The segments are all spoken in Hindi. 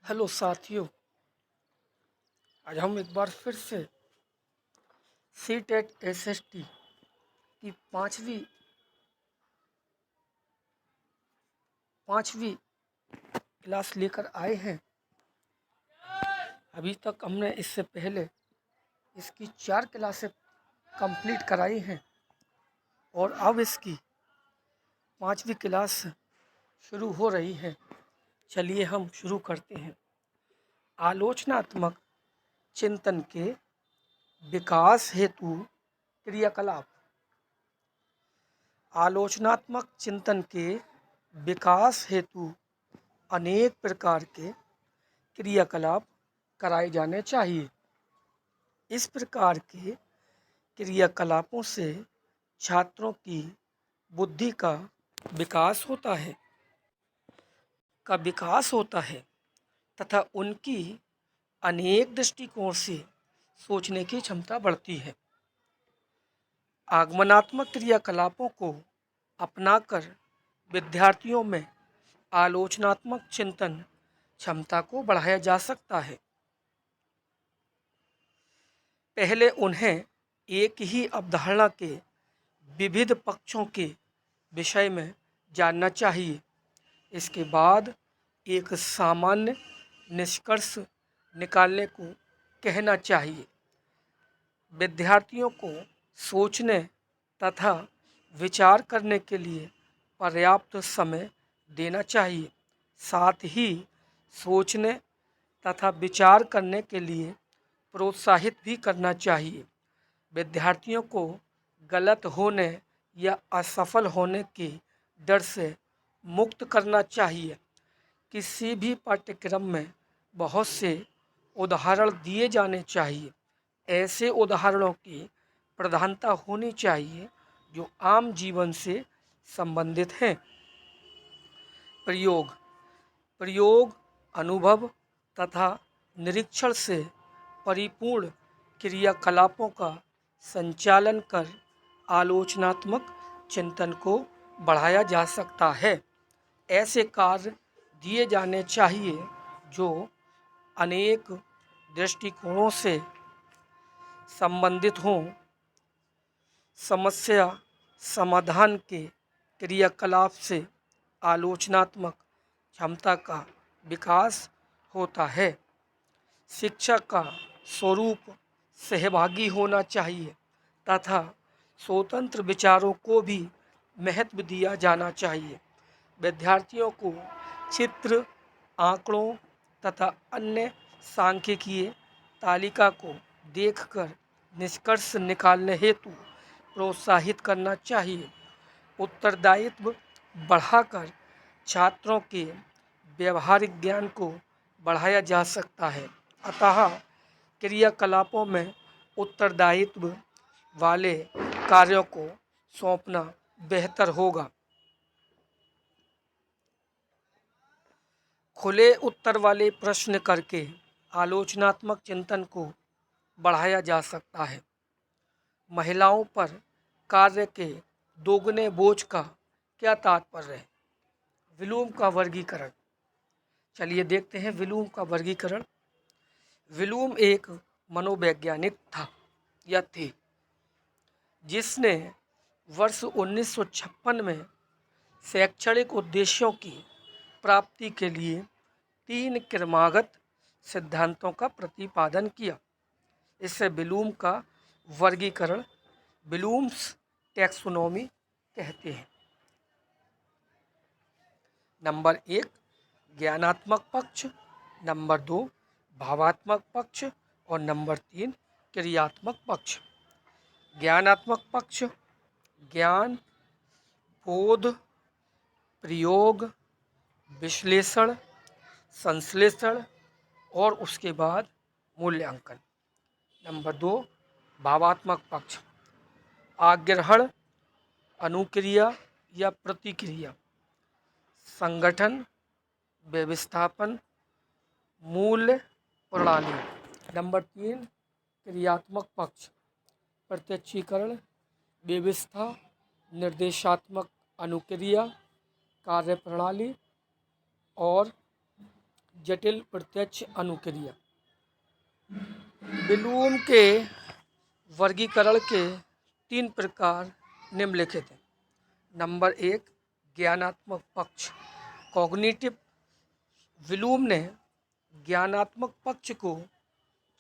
हेलो साथियों। आज हम एक बार फिर से सीटेट एसएसटी की पांचवी क्लास लेकर आए हैं। अभी तक हमने इससे पहले इसकी 4 क्लासें कंप्लीट कराई हैं और अब इसकी पांचवी क्लास शुरू हो रही है। चलिए हम शुरू करते हैं। आलोचनात्मक चिंतन के विकास हेतु क्रियाकलाप। आलोचनात्मक चिंतन के विकास हेतु अनेक प्रकार के क्रियाकलाप कराए जाने चाहिए। इस प्रकार के क्रियाकलापों से छात्रों की बुद्धि का विकास होता है तथा उनकी अनेक दृष्टिकोण से सोचने की क्षमता बढ़ती है। आगमनात्मक क्रियाकलापों को अपनाकर विद्यार्थियों में आलोचनात्मक चिंतन क्षमता को बढ़ाया जा सकता है। पहले उन्हें एक ही अवधारणा के विविध पक्षों के विषय में जानना चाहिए। इसके बाद एक सामान्य निष्कर्ष निकालने को कहना चाहिए। विद्यार्थियों को सोचने तथा विचार करने के लिए पर्याप्त समय देना चाहिए। साथ ही सोचने तथा विचार करने के लिए प्रोत्साहित भी करना चाहिए। विद्यार्थियों को गलत होने या असफल होने के डर से मुक्त करना चाहिए। किसी भी पाठ्यक्रम में बहुत से उदाहरण दिए जाने चाहिए। ऐसे उदाहरणों की प्रधानता होनी चाहिए जो आम जीवन से संबंधित हैं। प्रयोग प्रयोग अनुभव तथा निरीक्षण से परिपूर्ण क्रियाकलापों का संचालन कर आलोचनात्मक चिंतन को बढ़ाया जा सकता है। ऐसे कार्य दिए जाने चाहिए जो अनेक दृष्टिकोणों से संबंधित हों। समस्या समाधान के क्रियाकलाप से आलोचनात्मक क्षमता का विकास होता है। शिक्षा का स्वरूप सहभागी होना चाहिए तथा स्वतंत्र विचारों को भी महत्व दिया जाना चाहिए। विद्यार्थियों को चित्र, आंकड़ों तथा अन्य सांख्यिकीय तालिका को देखकर निष्कर्ष निकालने हेतु प्रोत्साहित करना चाहिए। उत्तरदायित्व बढ़ाकर छात्रों के व्यवहारिक ज्ञान को बढ़ाया जा सकता है। अतः क्रियाकलापों में उत्तरदायित्व वाले कार्यों को सौंपना बेहतर होगा। खुले उत्तर वाले प्रश्न करके आलोचनात्मक चिंतन को बढ़ाया जा सकता है। महिलाओं पर कार्य के दोगुने बोझ का क्या तात्पर्य है? विलूम का वर्गीकरण। चलिए देखते हैं विलूम का वर्गीकरण। विलूम एक मनोवैज्ञानिक था या थे जिसने वर्ष 1956 में शैक्षणिक उद्देश्यों की प्राप्ति के लिए 3 क्रमागत सिद्धांतों का प्रतिपादन किया। इससे विलूम का वर्गीकरण विलूम्स टैक्सोनॉमी कहते हैं। नंबर 1 ज्ञानात्मक पक्ष, नंबर 2 भावात्मक पक्ष और नंबर 3 क्रियात्मक पक्ष। ज्ञानात्मक पक्ष ज्ञान, बोध, प्रयोग, विश्लेषण, संश्लेषण और उसके बाद मूल्यांकन। नंबर 2 भावात्मक पक्ष आग्रहण, अनुक्रिया या प्रतिक्रिया, संगठन, व्यवस्थापन, मूल्य प्रणाली। नंबर 3 क्रियात्मक पक्ष प्रत्यक्षीकरण, व्यवस्था, निर्देशात्मक अनुक्रिया, कार्यप्रणाली और जटिल प्रत्यक्ष अनुक्रिया। ब्लूम के वर्गीकरण के 3 प्रकार निम्नलिखित हैं। नंबर 1, ज्ञानात्मक पक्ष, कॉग्निटिव। ब्लूम ने ज्ञानात्मक पक्ष को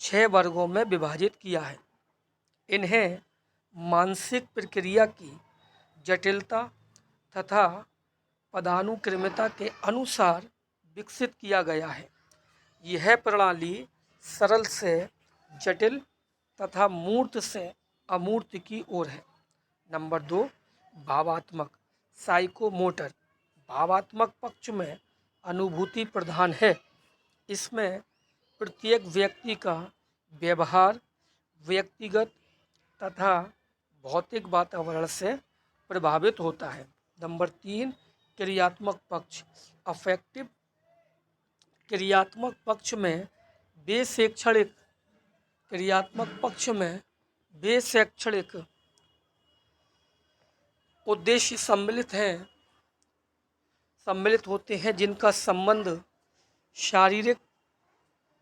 6 वर्गों में विभाजित किया है। इन्हें मानसिक प्रक्रिया की जटिलता तथा पदानुक्रमिता के अनुसार विकसित किया गया है। यह प्रणाली सरल से जटिल तथा मूर्त से अमूर्त की ओर है। नंबर 2, भावात्मक, साइकोमोटर। भावात्मक पक्ष में अनुभूति प्रधान है। इसमें प्रत्येक व्यक्ति का व्यवहार व्यक्तिगत तथा भौतिक वातावरण से प्रभावित होता है। नंबर 3, क्रियात्मक पक्ष, अफेक्टिव। क्रियात्मक पक्ष में वे शैक्षणिक उद्देश्य सम्मिलित होते हैं जिनका संबंध शारीरिक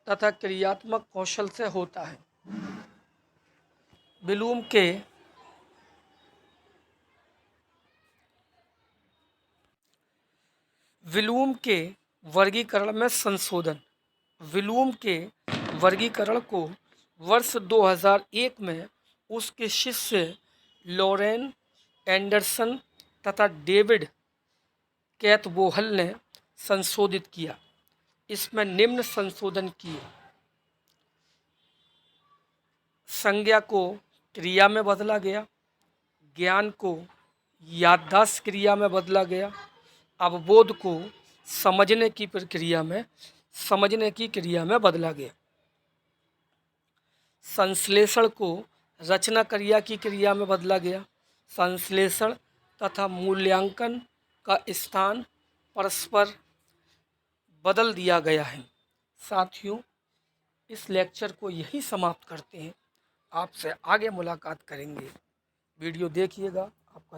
तथा क्रियात्मक कौशल से होता है। ब्लूम के वर्गीकरण में संशोधन। ब्लूम के वर्गीकरण को वर्ष 2001 में उसके शिष्य लॉरेन एंडरसन तथा डेविड कैथबोहल ने संशोधित किया। इसमें निम्न संशोधन किए। संज्ञा को क्रिया में बदला गया, ज्ञान को याददाश्त क्रिया में बदला गया, अवबोध को समझने की क्रिया में बदला गया, संश्लेषण को रचना क्रिया में बदला गया। संश्लेषण तथा मूल्यांकन का स्थान परस्पर बदल दिया गया है। साथियों, इस लेक्चर को यही समाप्त करते हैं। आपसे आगे मुलाकात करेंगे। वीडियो देखिएगा। आपका